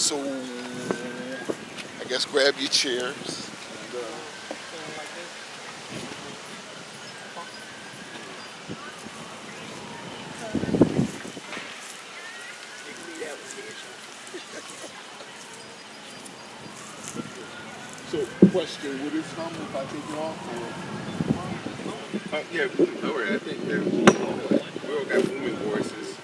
So I guess grab your chairs. So, question, would this come if I take it off? Yeah, don't worry. I think we all got booming voices.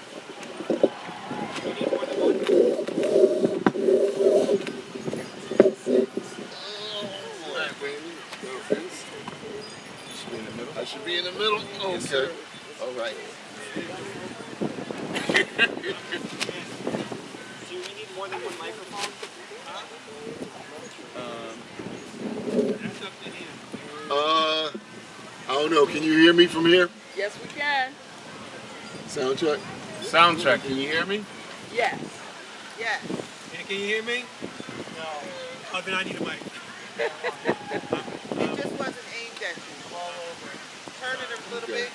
I should be in the middle? Okay. All right. Do we need more than one microphone? I don't know. Can you hear me from here? Yes, we can. Sound check? Sound check. Can you hear me? Yes. Yes. And can you hear me? No. Oh, then I need a mic. It just wasn't aimed at you. Turn it a little bit.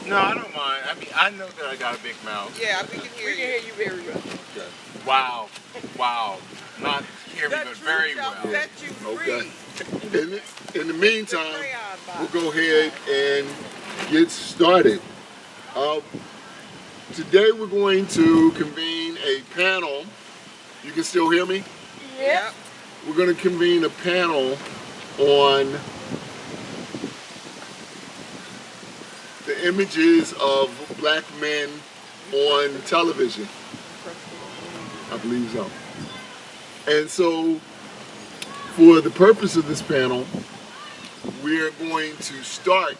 No, I don't mind. I mean, I know that I got a big mouth. Yeah, we can hear We can you. hear you very well. Okay. Wow. Wow. Not hear me, The but truth very shall well. set you free. Okay. In the meantime, Crayon box. we'll go ahead and get started. Today we're going to convene a panel. You can still hear me? Yep. We're going to convene a panel on the images of black men on television. I believe so. And so, for the purpose of this panel, we're going to start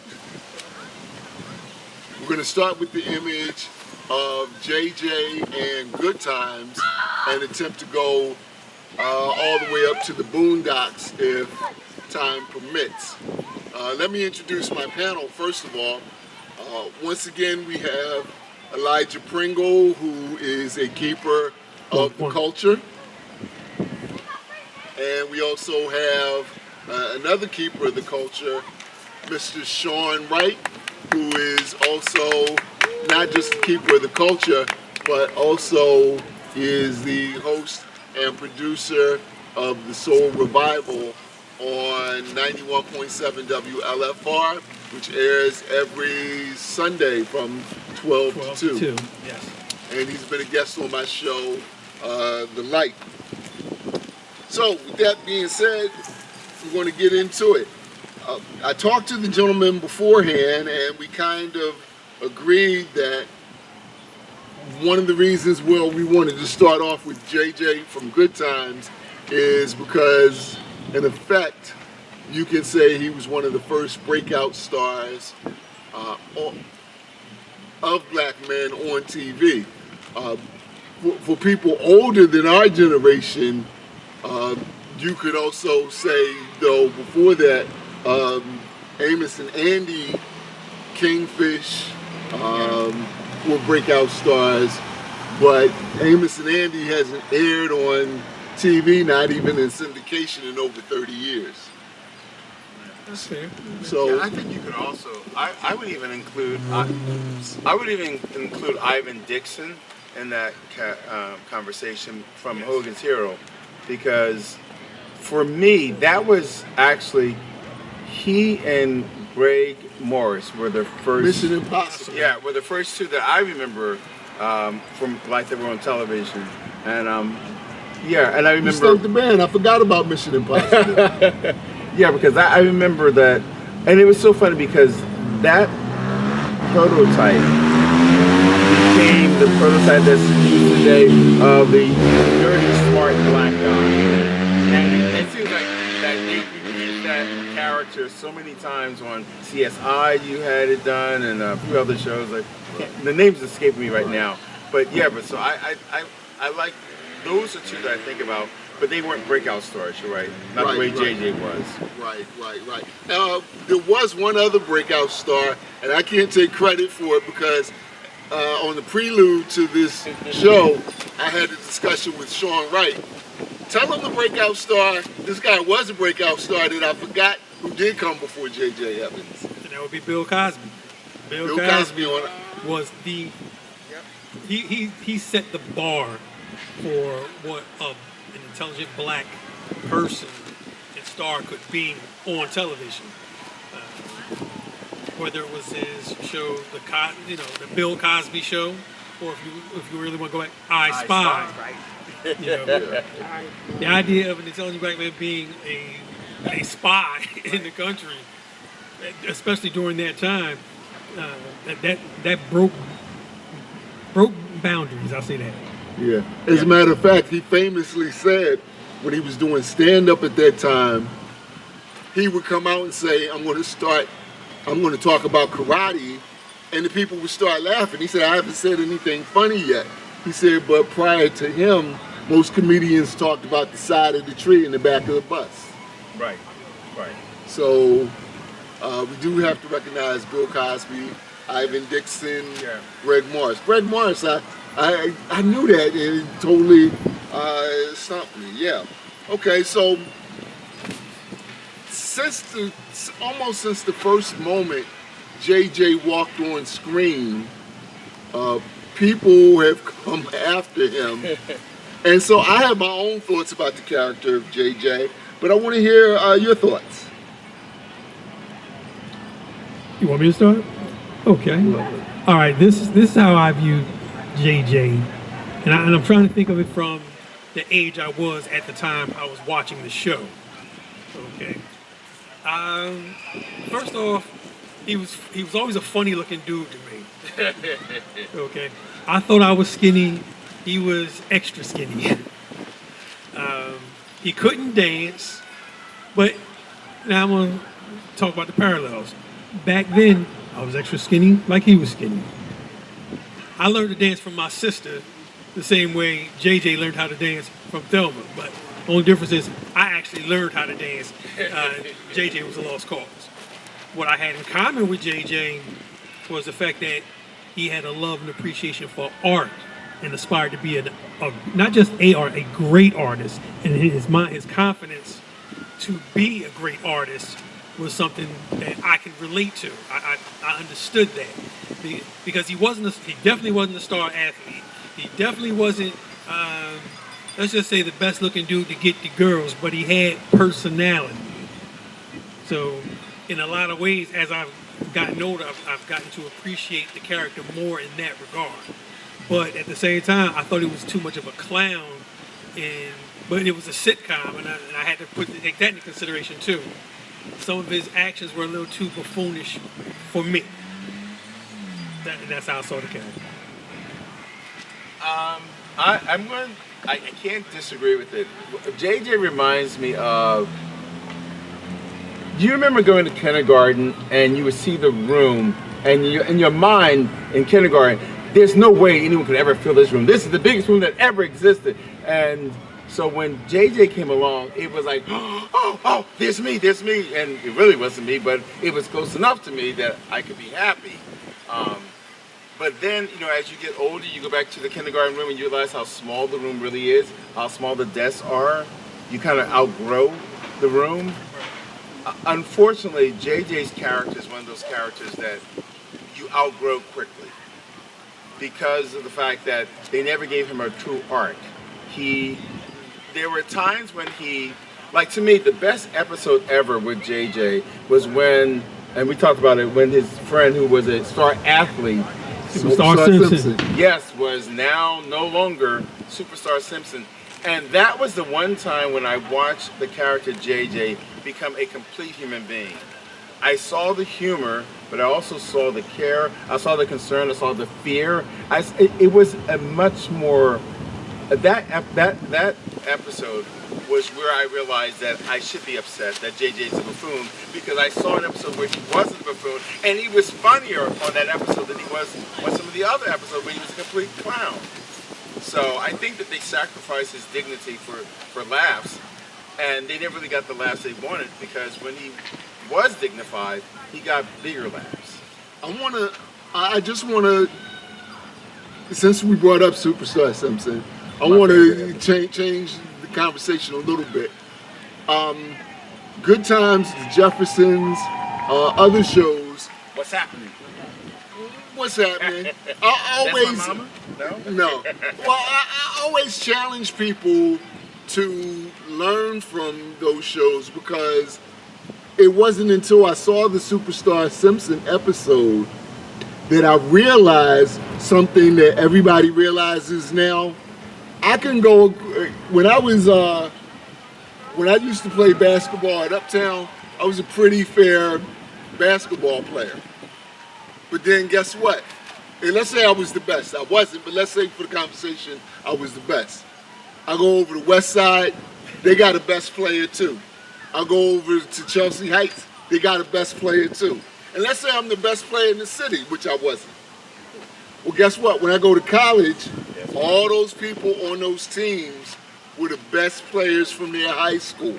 with the image of JJ and Good Times and attempt to go all the way up to the Boondocks if time permits. Let me introduce my panel first of all. Once again, we have Elijah Pringle, who is a keeper of the culture. And we also have another keeper of the culture, Mr. Shawn Wright, who is also not just a keeper of the culture, but also is the host and producer of the Soul Revival on 91.7 WLFR, which airs every Sunday from 12 to 2. Yes. And he's been a guest on my show, The Light. So, with that being said, we're going to get into it. I talked to the gentleman beforehand, and we kind of agreed that one of the reasons, well, we wanted to start off with JJ from Good Times is because, in effect, you can say he was one of the first breakout stars of black men on TV. For people older than our generation, you could also say, though, before that, Amos and Andy, Kingfish were breakout stars, but Amos and Andy hasn't aired on TV, not even in syndication, in over 30 years. That's fair. So Yeah, I think you could also. I would even include. I would even include Ivan Dixon in that conversation from Hogan's Hero, because for me that was actually he and Greg Morris were the first. Mission Impossible. Yeah, were the first two that I remember from like that were on television, and yeah, and I You remember. stuck the band. I forgot about Mission Impossible. Yeah, because I remember that, and it was so funny because that prototype became the prototype that's used today of the nerdy, smart black guy. And it seems like that they repeated that character so many times on CSI. You had it done, and a few other shows. Like the names escape me right now, but yeah. But so I like those are two that I think about. But they weren't breakout stars, you're right. Not the way JJ was. Right. There was one other breakout star, and I can't take credit for it because on the prelude to this show, I had a discussion with Shawn Wright. Tell him the breakout star, this guy was a breakout star that I forgot who did come before J.J. Evans. And that would be Bill Cosby. Bill Cosby on was the he set the bar for what an intelligent black person and star could be on television. Whether it was his show, the Bill Cosby Show, or if you really want to go back, I Spy. Right. You know, the idea of an intelligent black man being a spy in the country, especially during that time, that broke boundaries. I'll say that. Yeah. As a matter of fact, he famously said when he was doing stand-up at that time, he would come out and say, I'm going to talk about karate, and the people would start laughing. He said, I haven't said anything funny yet. He said, but prior to him, most comedians talked about the side of the tree in the back of the bus. Right. So we do have to recognize Bill Cosby, Ivan Dixon, Greg Morris. Greg Morris, I knew that, and it totally stumped me. Yeah. Okay, so almost since the first moment JJ walked on screen, people have come after him. And so I have my own thoughts about the character of JJ, but I want to hear your thoughts. You want me to start? Okay. All right. This is how I view JJ, and I'm trying to think of it from the age I was at the time I was watching the show. Okay. First off, he was always a funny looking dude to me. Okay. I thought I was skinny. He was extra skinny. He couldn't dance, but now I'm gonna talk about the parallels. Back then, I was extra skinny, like he was skinny. I learned to dance from my sister the same way JJ learned how to dance from Thelma, but the only difference is I actually learned how to dance. JJ was a lost cause. What I had in common with JJ was the fact that he had a love and appreciation for art and aspired to be not just a great artist. And his confidence to be a great artist was something that I could relate to. I understood that because he definitely wasn't a star athlete. He definitely wasn't, let's just say, the best looking dude to get the girls, but he had personality. So in a lot of ways, as I've gotten older, I've gotten to appreciate the character more in that regard. But at the same time, I thought he was too much of a clown, but it was a sitcom, and I had to take that into consideration too. Some of his actions were a little too buffoonish for me. That's how I saw the character. I can't disagree with it. JJ reminds me of. Do you remember going to kindergarten and you would see the room, and in your mind in kindergarten, there's no way anyone could ever fill this room. This is the biggest room that ever existed. And so when JJ came along, it was like, oh, there's me. And it really wasn't me, but it was close enough to me that I could be happy. But then, as you get older, you go back to the kindergarten room and you realize how small the room really is, how small the desks are. You kind of outgrow the room. Unfortunately, JJ's character is one of those characters that you outgrow quickly because of the fact that they never gave him a true arc. There were times when to me, the best episode ever with JJ was when, and we talked about it, when his friend who was a star athlete, Superstar Simpson. Yes, was now no longer Superstar Simpson. And that was the one time when I watched the character JJ become a complete human being. I saw the humor, but I also saw the care, I saw the concern, I saw the fear. It was a much more, that episode was where I realized that I should be upset that JJ's a buffoon, because I saw an episode where he wasn't a buffoon, and he was funnier on that episode than he was on some of the other episodes where he was a complete clown. So I think that they sacrificed his dignity for laughs, and they never really got the laughs they wanted, because when he was dignified, he got bigger laughs. I just want to, since we brought up Superstar Simpson, I want to change the conversation a little bit. Good Times, The Jeffersons, other shows. What's happening? What's happening? I That's always my mama? No? no. Well, I always challenge people to learn from those shows because it wasn't until I saw the Superstar Simpson episode that I realized something that everybody realizes now. I can go when I was when I used to play basketball at Uptown. I was a pretty fair basketball player. But then guess what? And let's say I was the best. I wasn't, but let's say for the conversation, I was the best. I go over to West Side, they got a best player too. I go over to Chelsea Heights, they got a best player too. And let's say I'm the best player in the city, which I wasn't. Well, guess what? When I go to college, all those people on those teams were the best players from their high schools.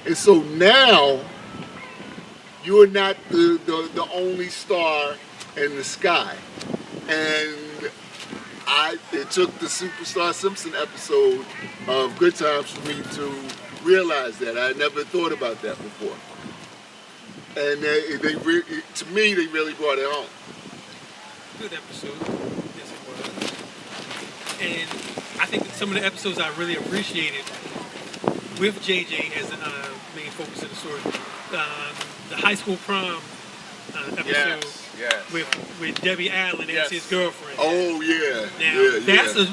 And so now, you're not the only star in the sky. And it took the Superstar Simpson episode of Good Times for me to realize that. I never thought about that before. And to me, they really brought it home. Good episode. Yes, it was. And I think that some of the episodes I really appreciated with JJ as the main focus of the story. The high school prom episode with Debbie Allen as his girlfriend. Oh yeah. Now that's a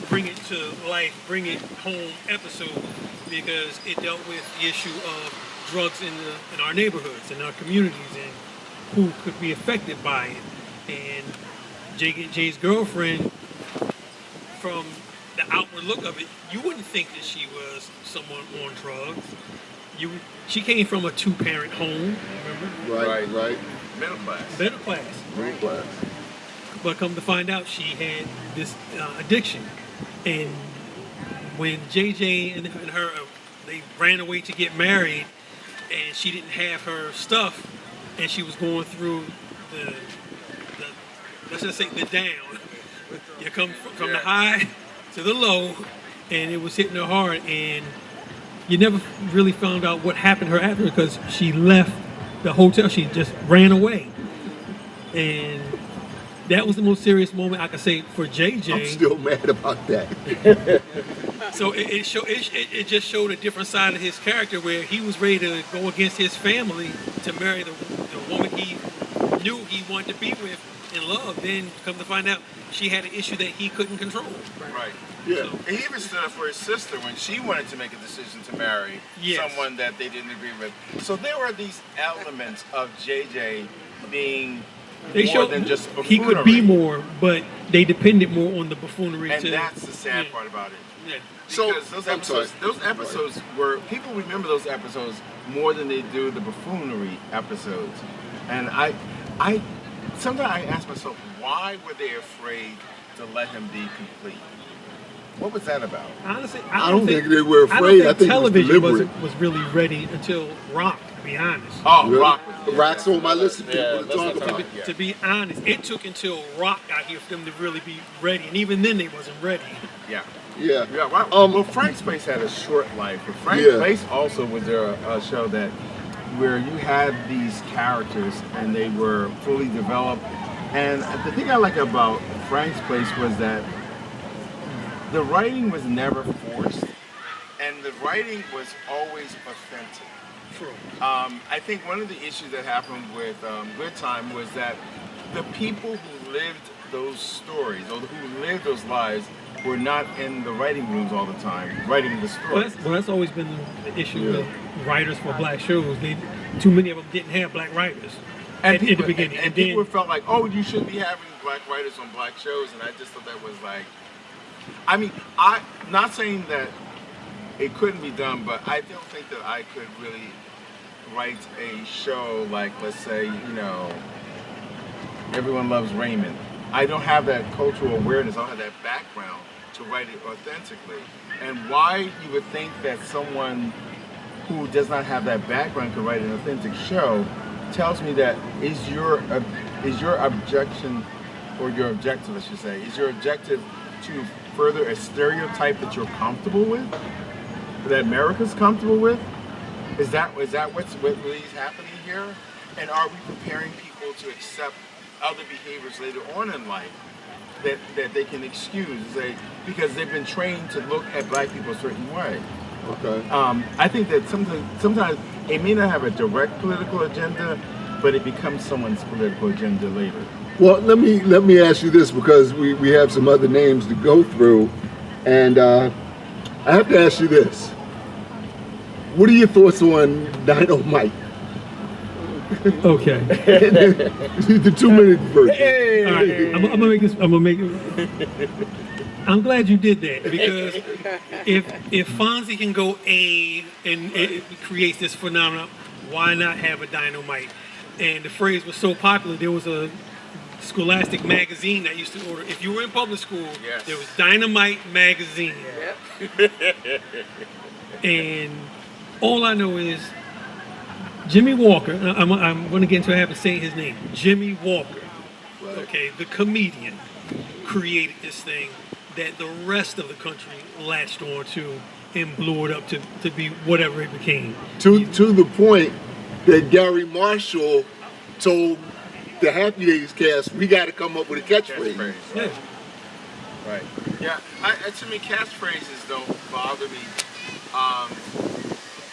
bring it to life, bring it home episode because it dealt with the issue of drugs in our neighborhoods, in our communities, and who could be affected by it. And Jay's girlfriend, from the outward look of it, you wouldn't think that she was someone on drugs. She came from a two-parent home, remember? Right. Middle class. Middle class. But come to find out, she had this addiction. And when JJ and her, they ran away to get married, and she didn't have her stuff, and she was going through the let's just say the down. You come from the high to the low, and it was hitting her hard, and you never really found out what happened to her after because she left the hotel. She just ran away. And that was the most serious moment I could say for JJ. I'm still mad about that. So it just showed a different side of his character where he was ready to go against his family to marry the woman he knew he wanted to be with and love. Then come to find out she had an issue that he couldn't control. Right. Yeah. And he even stood up for his sister when she wanted to make a decision to marry someone that they didn't agree with. So there were these elements of JJ being more than just buffoonery. He could be more, but they depended more on the buffoonery and too. that's the sad part about it. Yeah. Because those episodes were, people remember those episodes more than they do the buffoonery episodes. And I sometimes I ask myself, why were they afraid to let him be complete? What was that about? Honestly, I don't think they were afraid. I think television it was deliberate. was really ready until Rock, to be honest. Oh, Really? Rock. Rock's on my list of people to let's talk not about. Yeah. To be honest, it took until Rock got here for them to really be ready, and even then they wasn't ready. Yeah. Yeah. Right. Well, Frank's Place had a short life, but Frank's Place also was there a show that where you had these characters and they were fully developed. And the thing I like about Frank's Place was that the writing was never forced, and the writing was always authentic. True. I think one of the issues that happened with Good Time was that the people who lived those stories or who lived those lives were not in the writing rooms all the time, writing the stories. Well, that's always been the issue with writers for black shows. Too many of them didn't have black writers at the beginning. And people felt like, oh, you should be having black writers on black shows, and I just thought that was like, I mean, I'm not saying that it couldn't be done, but I don't think that I could really write a show like, let's say, Everyone Loves Raymond. I don't have that cultural awareness, I don't have that background to write it authentically. And why you would think that someone who does not have that background could write an authentic show tells me that is your objection, or your objective, I should say, is your objective to further a stereotype that you're comfortable with, that America's comfortable with? Is that what's really happening here? And are we preparing people to accept other behaviors later on in life that they can excuse, because they've been trained to look at black people a certain way. Okay. I think that sometimes it may not have a direct political agenda, but it becomes someone's political agenda later. Well, let me ask you this, because we have some other names to go through, and I have to ask you this. What are your thoughts on Dynamite? Okay. The 2-minute version. All right. I'm gonna make this. I'm gonna make it. I'm glad you did that, because if Fonzie can go A and it creates this phenomenon, why not have a Dynamite? And the phrase was so popular. There was a Scholastic magazine that used to order. If you were in public school, yes, there was Dynamite magazine. Yep. And all I know is Jimmy Walker. I'm going to get into a habit of saying his name. Jimmy Walker. Right. Okay, the comedian created this thing that the rest of the country latched on to and blew it up to be whatever it became. To the point that Gary Marshall told the Happy Days cast, we got to come up with a catchphrase. Yeah. Right. Yeah. To me, catchphrases don't bother me.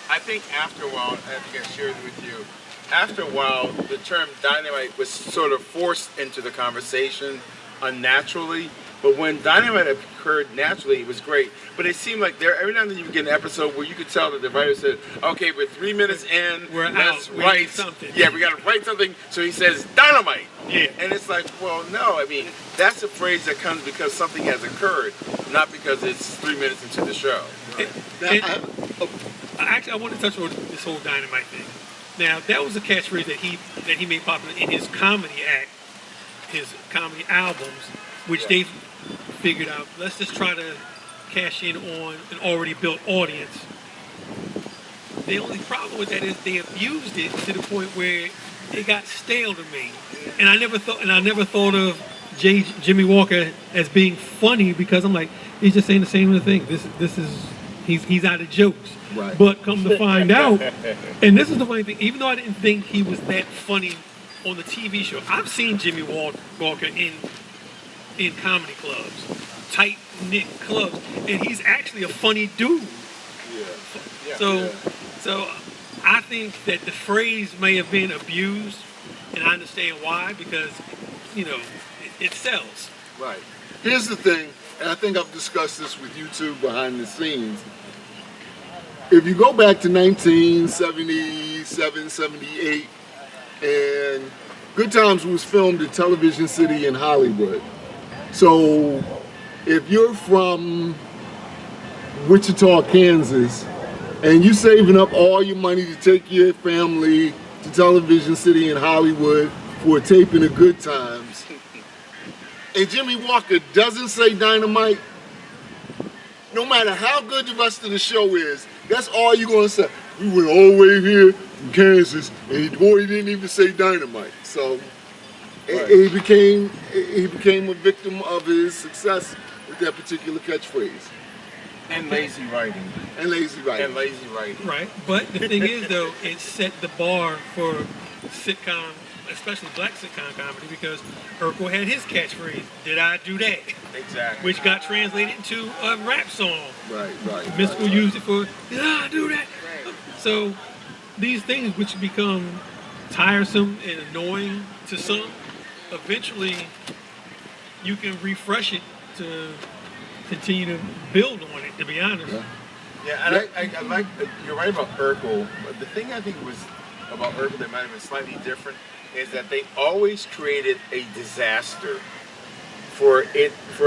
I think after a while, I think I shared it with you. After a while, the term dynamite was sort of forced into the conversation unnaturally. But when dynamite occurred naturally, it was great. But it seemed like every now and then you would get an episode where you could tell that the writer said, "Okay, we're 3 minutes in. We're let's out. We write need something." Yeah, we got to write something." So he says, "Dynamite." Yeah. And it's like, well, no. I mean, that's a phrase that comes because something has occurred, not because it's 3 minutes into the show. And actually, I want to touch on this whole Dynamite thing. Now, that was a catchphrase that he made popular in his comedy act, his comedy albums, which they figured out, let's just try to cash in on an already built audience. The only problem with that is they abused it to the point where it got stale to me. And I never thought of Jimmy Walker as being funny, because I'm like, he's just saying the same thing. This is he's out of jokes. Right. But come to find out, and this is the funny thing, even though I didn't think he was that funny on the TV show, I've seen Jimmy Walker in comedy clubs, tight knit clubs, and he's actually a funny dude. Yeah. So I think that the phrase may have been abused, and I understand why, because it sells. Right. Here's the thing, and I think I've discussed this with you two behind the scenes. If you go back to 1977, 78, and Good Times was filmed at Television City in Hollywood. So if you're from Wichita, Kansas, and you're saving up all your money to take your family to Television City in Hollywood for a taping of Good Times, and Jimmy Walker doesn't say Dynamite, no matter how good the rest of the show is, that's all you're going to say. We went all the way here from Kansas, and he didn't even say Dynamite. So he became a victim of his success with that particular catchphrase. And lazy writing. Right. But the thing is, though, it set the bar for sitcom, especially black sitcom comedy, because Urkel had his catchphrase, "Did I do that?" Exactly. Which got translated into a rap song. Right. Mystical used it for, "Did I do that?" Right. So these things which become tiresome and annoying to some, eventually you can refresh it to continue to build on it, to be honest. Yeah, and I like, you're right about Urkel, but the thing I think was about Urkel that might have been slightly different is that they always created a disaster for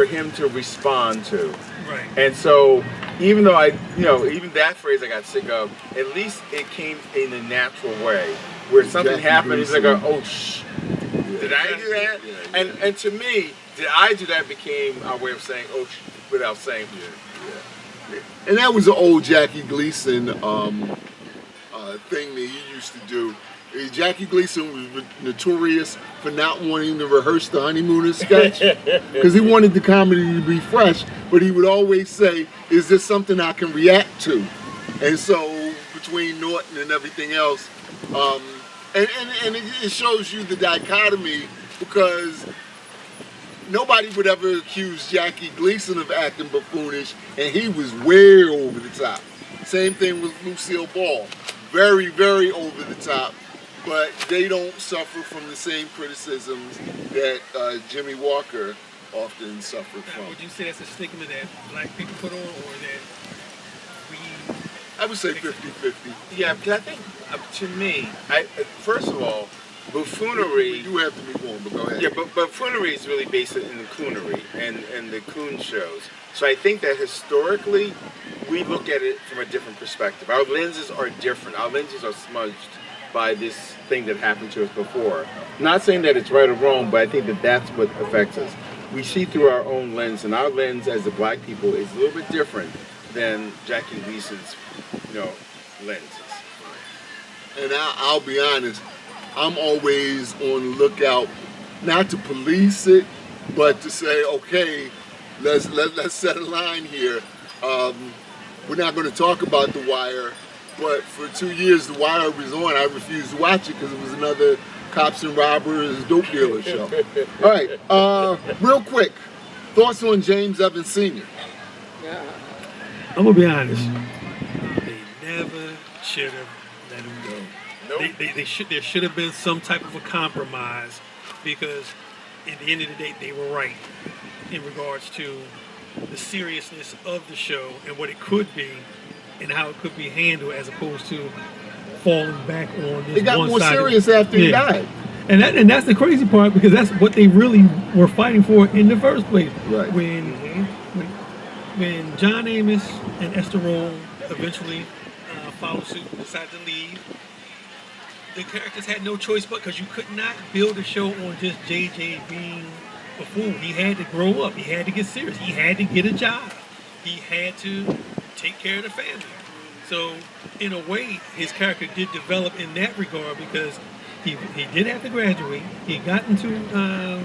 him to respond to. Right. And so even though even that phrase I got sick of, at least it came in a natural way where something Jackie happened, he's like, Gleason. "Oh, shh, did I do that?" Yeah. And to me, "Did I do that?" became our way of saying, "Oh, shh," without saying. And that was an old Jackie Gleason thing that he used to do. Jackie Gleason was notorious for not wanting to rehearse the Honeymooners sketch because he wanted the comedy to be fresh, but he would always say, "Is this something I can react to?" And so between Norton and everything else, and it shows you the dichotomy because nobody would ever accuse Jackie Gleason of acting buffoonish, and he was way over the top. Same thing with Lucille Ball. Very, very over the top, but they don't suffer from the same criticisms that Jimmy Walker often suffered Now, from. would you say that's a stigma that black people put on, or that we? I would say 50-50. Yeah, because I think, to me, first of all, We buffoonery. do have to move on, but go ahead. Yeah, but buffoonery is really based in the coonery and the coon shows. So I think that historically, we look at it from a different perspective. Our lenses are different. Our lenses are smudged by this thing that happened to us before. Not saying that it's right or wrong, but I think that that's what affects us. We see through our own lens, and our lens as the black people is a little bit different than Jackie Gleason's, lenses. And I'll be honest, I'm always on the lookout, not to police it, but to say, okay, let's set a line here. We're not going to talk about The Wire, but for 2 years The Wire was on. I refused to watch it because it was another cops and robbers dope dealer show. All right, real quick, thoughts on James Evans Sr.? I'm gonna be honest. They never should have let him go. Nope. There should have been some type of a compromise, because at the end of the day, they were right in regards to the seriousness of the show and what it could be and how it could be handled, as opposed to falling back on this It got more one-sided- serious after he died. And that's the crazy part, because that's what they really were fighting for in the first place. Right. When John Amos and Esther Roll eventually followed suit and decided to leave, the characters had no choice but, because you could not build a show on just JJ being a fool. He had to grow up. He had to get serious. He had to get a job. He had to take care of the family. So, in a way, his character did develop in that regard, because he did have to graduate. He got into the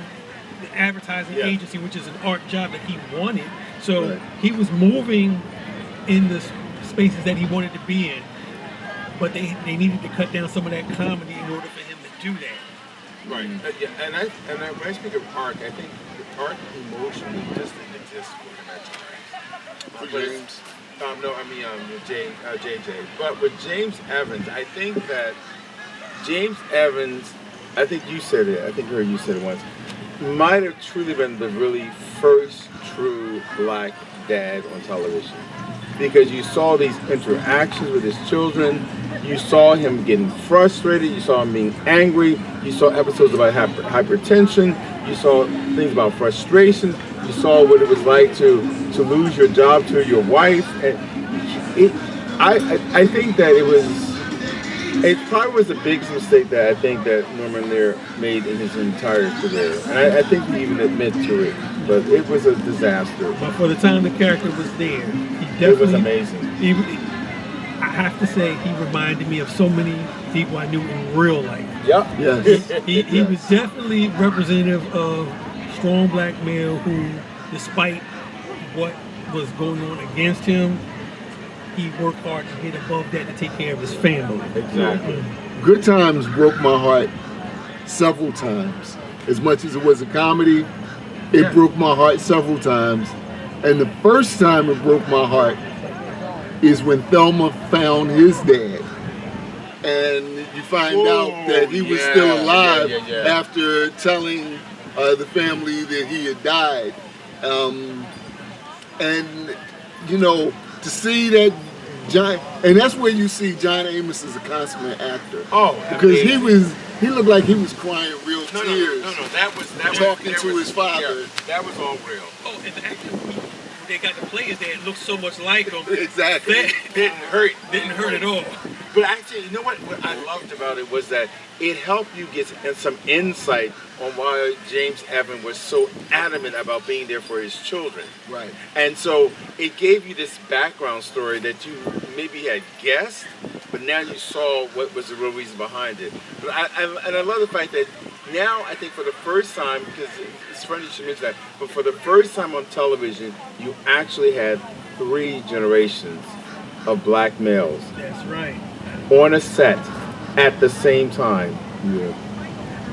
advertising agency, which is an art job that he wanted. So Right. he was moving in the spaces that he wanted to be in. But they needed to cut down some of that comedy in order for him to do that. Right. Yeah, and when I speak of arc, I think arc emotionally just didn't exist for him at times. For But- James? No, I mean JJ. But with James Evans, I think that James Evans, I think you said it. I think I heard you said it once. Might have truly been the really first true black dad on television, because you saw these interactions with his children. You saw him getting frustrated. You saw him being angry. You saw episodes about hypertension. You saw things about frustration. You saw what it was like to lose your job to your wife. And I think that it probably was the biggest mistake that I think that Norman Lear made in his entire career. And I think he even admitted to it. But it was a disaster. But for the time the character was there, he definitely... It was amazing. I have to say, he reminded me of so many people I knew in real life. Yep. Yes. He was definitely representative of strong black male who, despite what was going on against him, he worked hard to get above that to take care of his family. Exactly. Good Times broke my heart several times. As much as it was a comedy, it broke my heart several times. And the first time it broke my heart is when Thelma found his dad. And you find out that he was still alive after telling the family that he had died. And, to see that John, and that's where you see John Amos as a consummate actor. Oh, because amazing. he looked like he was crying real tears. No. That was talking to his father. Yeah, that was all real. Oh, and the actor they got to play his dad looked so much like him. Exactly. That Didn't hurt at all. But actually, you know what I loved about it was that it helped you get some insight on why James Evans was so adamant about being there for his children. Right. And so it gave you this background story that you maybe had guessed, but now you saw what was the real reason behind it. But I love the fact that now I think for the first time, because it's funny you should mention that, but for the first time on television, you actually had 3 generations of black males That's right. on a set at the same time. Yeah.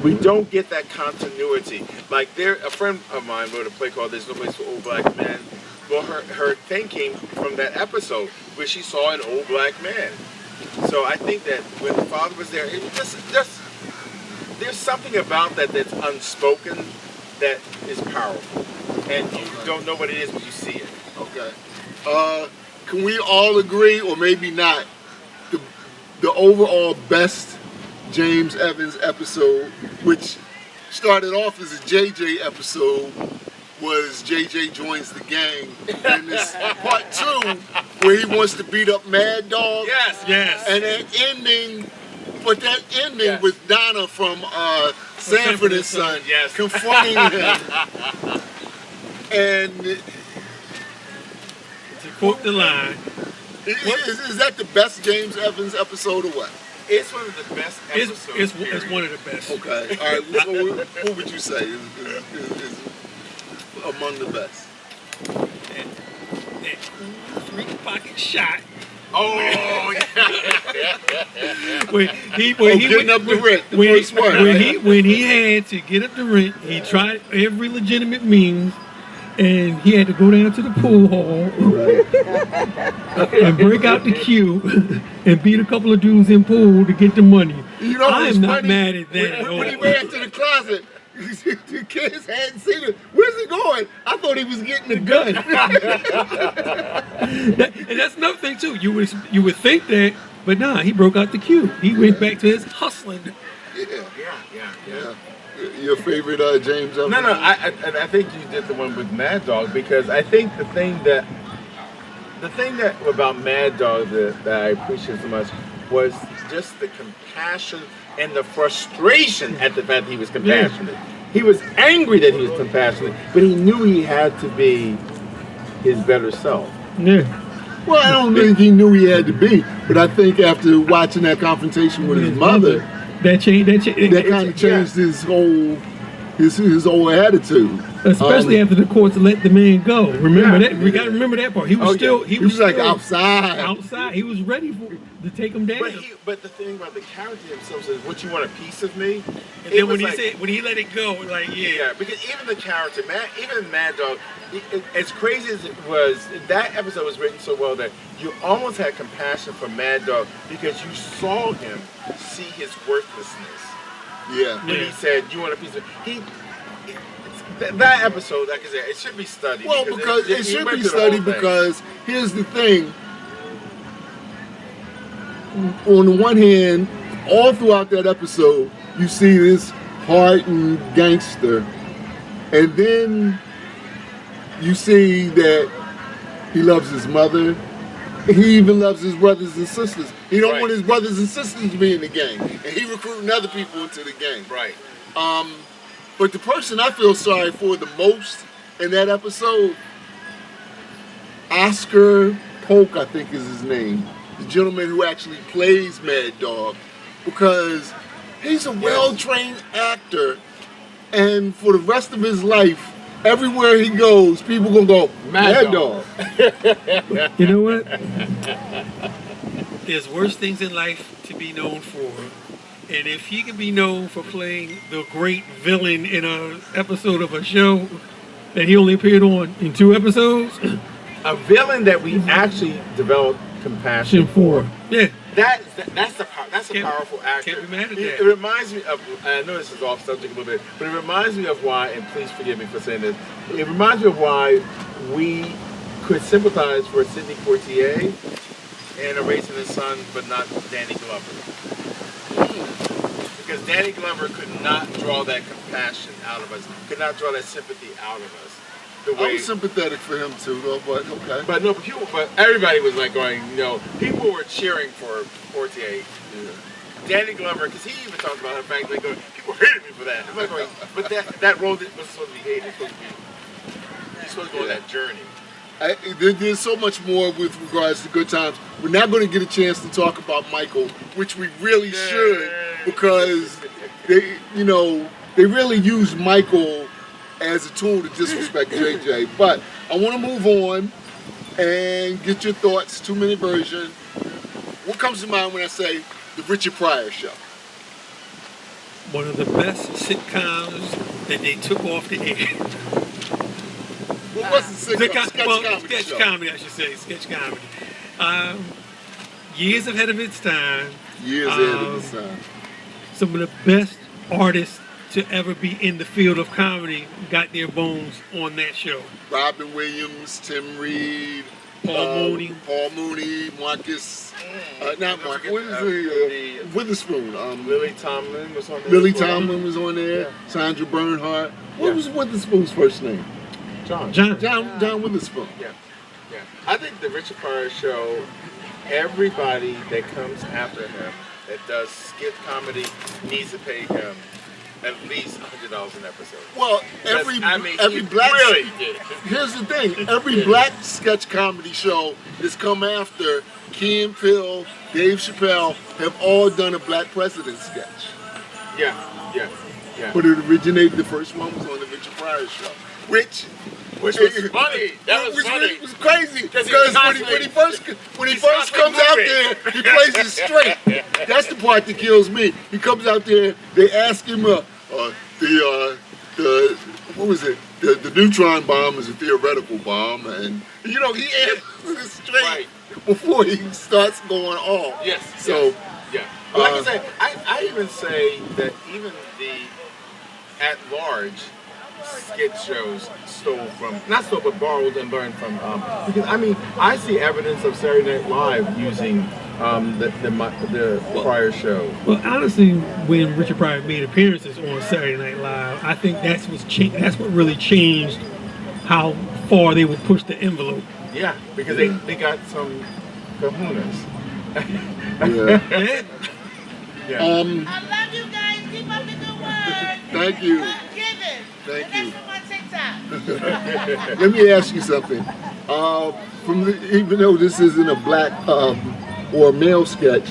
We don't get that continuity. Like a friend of mine wrote a play called "There's No Place for Old Black Men." Well, her thing came from that episode where she saw an old black man. So I think that when the father was there, it just there's something about that that's unspoken that is powerful, and you don't know what it is when you see it. Okay. Can we all agree, or maybe not, the overall best James Evans episode, which started off as a JJ episode, was JJ joins the gang, and this part 2 where he wants to beat up Mad Dog. Yes. And that ending with Donna from Sanford and Son confronting him. And To quote the line, is that the best James Evans episode or what? It's one of the best episodes. it's one of the best. Okay. All right. So what would you say is among the best? That cool three-pocket shot. Oh, yeah. When he getting up the rent, the first one. When he had to get up the rent, he tried every legitimate means, and he had to go down to the pool hall and break out the cue and beat a couple of dudes in pool to get the money. You know, I am not mad at that. When he ran to the closet, the kids hadn't seen it. Where's he going? I thought he was getting the gun. And that's another thing too. You would think that, but nah, he broke out the cue. He went back to his hustling. Yeah. Your favorite James Evans? No. I think you did the one with Mad Dog, because I think the thing that about Mad Dog that I appreciate so much was just the compassion and the frustration at the fact that he was compassionate. Yeah. He was angry that he was compassionate, but he knew he had to be his better self. Yeah. Well, I don't think he knew he had to be, but I think after watching that confrontation with his mother, that kind of changed his whole attitude. Especially after the courts let the man go. Remember that? We got to remember that part. He was like still outside. Outside. He was ready to take him down. But the thing about the character himself says, "What, you want a piece of me?" And then when he let it go, like yeah, because even the character, even Mad Dog, as crazy as it was, that episode was written so well that you almost had compassion for Mad Dog because you saw him see his worthlessness. Yeah. When he said, "You want a piece of me?" That episode, like I said, it should be studied. Well, because it should be studied because here's the thing. On the one hand, all throughout that episode, you see this hardened gangster, and then you see that he loves his mother. He even loves his brothers and sisters. He don't want his brothers and sisters to be in the gang, and he recruiting other people into the gang. Right. But the person I feel sorry for the most in that episode, Oscar Polk, I think is his name, the gentleman who actually plays Mad Dog, because he's a well-trained actor, and for the rest of his life, everywhere he goes, people gonna go, Mad Dog. You know what? There's worse things in life to be known for. And if he can be known for playing the great villain in an episode of a show that he only appeared on in 2 episodes, a villain that we actually developed compassion for. Yeah. That's a powerful actor. Can't be mad at that. It reminds me of, I know this is off subject a little bit, but it reminds me of why, and please forgive me for saying this, it reminds me of why we could sympathize for Sidney Poitier and A Race in the Sun, but not Danny Glover. Because Danny Glover could not draw that compassion out of us, could not draw that sympathy out of us. I was sympathetic for him too, though, but okay. But everybody was like going, people were cheering for Poitier. Yeah. Danny Glover, because he even talked about the fact that people hated me for that. I'm like going, but that role was supposed to be hated. He's supposed to go on that journey. There's so much more with regards to Good Times. We're not going to get a chance to talk about Michael, which we really should, because they really use Michael as a tool to disrespect JJ. But I want to move on and get your thoughts, 2-minute version. What comes to mind when I say the Richard Pryor Show? one of the best sitcoms that they took off the air. What was the sketch Sketch show? comedy, I should say, sketch comedy. Years ahead of its time. Years ahead of the time. Some of the best artists to ever be in the field of comedy got their bones on that show. Robin Williams, Tim Reed, Paul Mooney, Marcus, not Marcus, what is the Witherspoon? Lily Tomlin was on there. Lily as well. Tomlin was on there. Yeah. Sandra Bernhardt. What Yeah. was Witherspoon's first name? John. John Witherspoon. Yeah. Yeah. I think the Richard Pryor show, everybody that comes after him that does skit comedy needs to pay him at least $100 an episode. Well, He every black really did. Here's the thing: every black sketch comedy show that's come after Key and Peele, Dave Chappelle have all done a black president sketch. Yeah. Yeah. Yeah. But it originated. The first one was on the Richard Pryor show, which Which was funny. That was funny. It was crazy because he was when he first constantly comes out moving. there, he plays it straight. That's the part that kills me. He comes out there. They ask him, the what was it? The neutron bomb is a theoretical bomb, and he answers it straight Right. before he starts going off. Yes. So. Yeah. But like I say, I even say that even the at-large skit shows but borrowed and learned from. Because I see evidence of Saturday Night Live using the Pryor show. Well, honestly, when Richard Pryor made appearances on Saturday Night Live, I think that's what really changed how far they would push the envelope. Yeah, because they got some kahunas. Yeah. Yeah. I love you guys. Keep up the good work. Thank you. Keep giving. Thank And you. that's for my TikTok. Let me ask you something. Even though this isn't a black or a male sketch,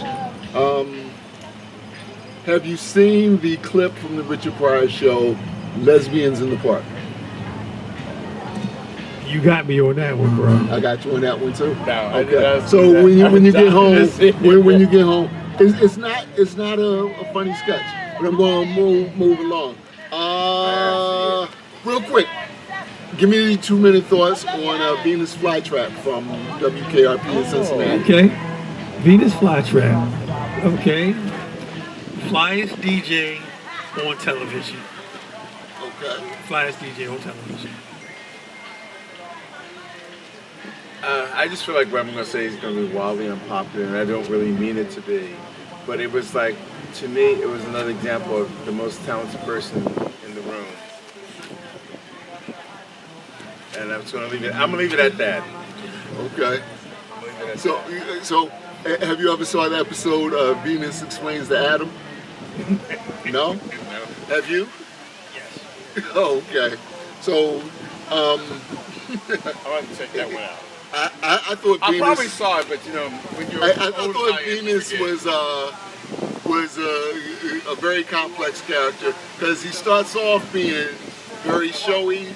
have you seen the clip from the Richard Pryor show, Lesbians in the Park? You got me on that one, bro. I got you on that one too. No, I Okay. didn't So see that. when you get I'm home, trying to see. when you get home, it's not a funny sketch. But I'm going to move along. Real quick, give me the 2-minute thoughts on Venus Flytrap from WKRP in Cincinnati. Okay. Venus Flytrap. Okay. Flyest DJ on television. Okay. Flyest DJ on television. I just feel like what I'm going to say is going to be wildly unpopular, and I don't really mean it to be. But it was like, to me, it was another example of the most talented person in the room. And I'm just going to leave it. I'm going to leave it at that. Okay. I'm gonna leave it at So, have you ever saw the episode of Venus Explains to Adam? No? that. No. Have you? Yes. Oh, okay. So, I'm going to check that one out. I thought I Venus. probably saw it, but when you're I old thought enough, you Venus forget. was a very complex character because he starts off being very showy,